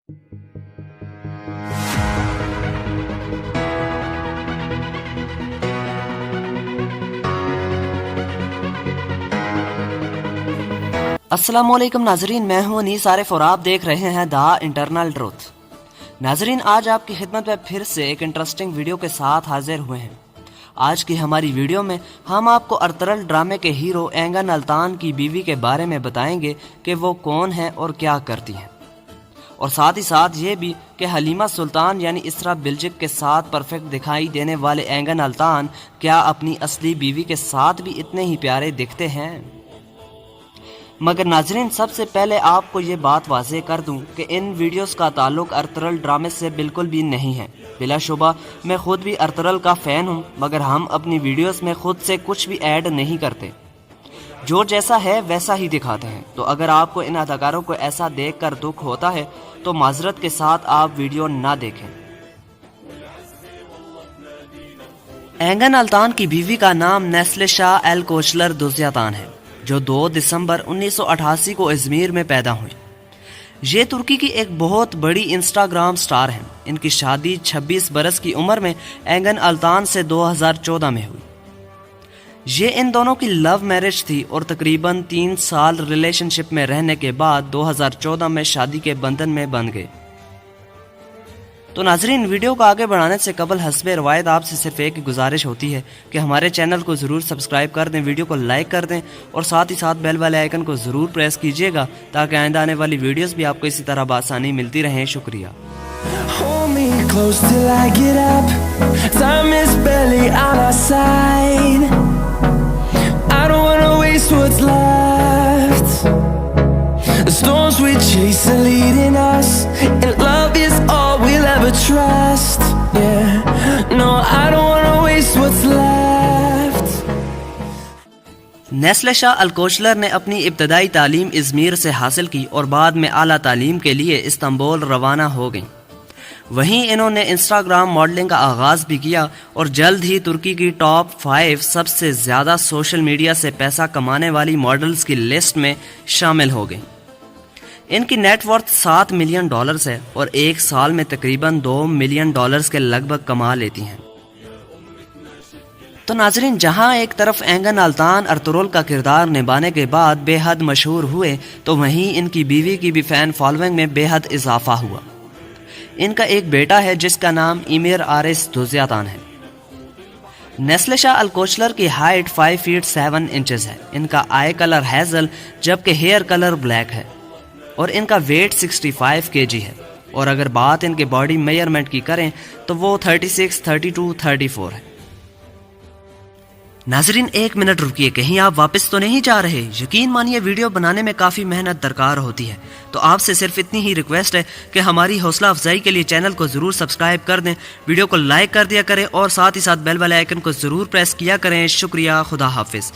अस्सलाम वालेकुम नाजरीन, मैं हूं अनीस आरिफ और आप देख रहे हैं द इंटरनल ट्रूथ। नाजरीन, आज आपकी खिदमत में फिर से एक इंटरेस्टिंग वीडियो के साथ हाजिर हुए हैं। आज की हमारी वीडियो में हम आपको अर्तुगरुल ड्रामे के हीरो एंगन अल्तान की बीवी के बारे में बताएंगे कि वो कौन है और क्या करती हैं, और साथ ही साथ ये भी कि हलीमा सुल्तान यानी इसरा बिल्जिक के साथ परफेक्ट दिखाई देने वाले एंगन अल्तान क्या अपनी असली बीवी के साथ भी इतने ही प्यारे दिखते हैं। मगर नाजरीन, सबसे पहले आपको ये बात वाज़ेह कर दूं कि इन वीडियोस का ताल्लुक अर्तुगरुल ड्रामे से बिल्कुल भी नहीं है। बिलाशुबा मैं खुद भी अर्तुगरुल का फ़ैन हूँ, मगर हम अपनी वीडियोस में खुद से कुछ भी ऐड नहीं करते, जो जैसा है वैसा ही दिखाते हैं। तो अगर आपको इन अदाकारों को ऐसा देखकर दुख होता है तो माजरत के साथ आप वीडियो ना देखें। एंगन अल्तान की बीवी का नाम नेस्ले अल-कोचलर दुज़यातान है, जो 2 दिसंबर 1988 को इज़मीर में पैदा हुई। ये तुर्की की एक बहुत बड़ी इंस्टाग्राम स्टार हैं। इनकी शादी 26 बरस की उम्र में एंगन अल्तान से 2014 में हुई। ये इन दोनों की लव मैरिज थी और तकरीबन 3 साल रिलेशनशिप में रहने के बाद 2014 में शादी के बंधन में बंध गए। तो नाजरीन, वीडियो को आगे बढ़ाने से कबल हस्बे रवायत आपसे सिर्फ एक ही गुजारिश होती है कि हमारे चैनल को ज़रूर सब्सक्राइब कर दें, वीडियो को लाइक कर दें और साथ ही साथ बेल वाले आइकन को ज़रूर प्रेस कीजिएगा ताकि आइंदा आने वाली वीडियोस भी आपको इसी तरह बआसानी मिलती रहें। शुक्रिया। Trust, yeah. No, I don't wanna waste what's left. नेस्ले अल-कोचलर ने अपनी इब्तदाई तालीम इज़मीर से हासिल की और बाद में आला तालीम के लिए इस्तांबुल रवाना हो गईं। वहीं इन्होंने इंस्टाग्राम मॉडलिंग का आगाज़ भी किया और जल्द ही तुर्की की टॉप 5 सबसे ज़्यादा सोशल मीडिया से पैसा कमाने वाली मॉडल्स की लिस्ट में शामिल हो गईं। इनकी नेटवर्थ $7 मिलियन है और एक साल में तकरीबन $2 मिलियन के लगभग कमा लेती हैं। तो नाजरीन, जहां एक तरफ एंगन अल्तान अर्तुगरुल का किरदार निभाने के बाद बेहद मशहूर हुए, तो वहीं इनकी बीवी की भी फैन फॉलोइंग में बेहद इजाफा हुआ। इनका एक बेटा है जिसका नाम इमिर आरिस दुज़यातान है। नेस्ले अल-कोचलर की हाइट 5 फीट 7 इंचेस है। इनका आई कलर हैजल जबकि हेयर कलर ब्लैक है और इनका वेट 65 kg है। और अगर बात इनके बॉडी मेजरमेंट की करें तो वो 36, 32, 34 है। नाजरीन, 1 मिनट रुकिए, कहीं आप वापस तो नहीं जा रहे? यकीन मानिए वीडियो बनाने में काफ़ी मेहनत दरकार होती है, तो आपसे सिर्फ इतनी ही रिक्वेस्ट है कि हमारी हौसला अफजाई के लिए चैनल को ज़रूर सब्सक्राइब कर दें, वीडियो को लाइक कर दिया करें और साथ ही साथ बेल वाले आइकन को ज़रूर प्रेस किया करें। शुक्रिया, खुदा हाफिज़।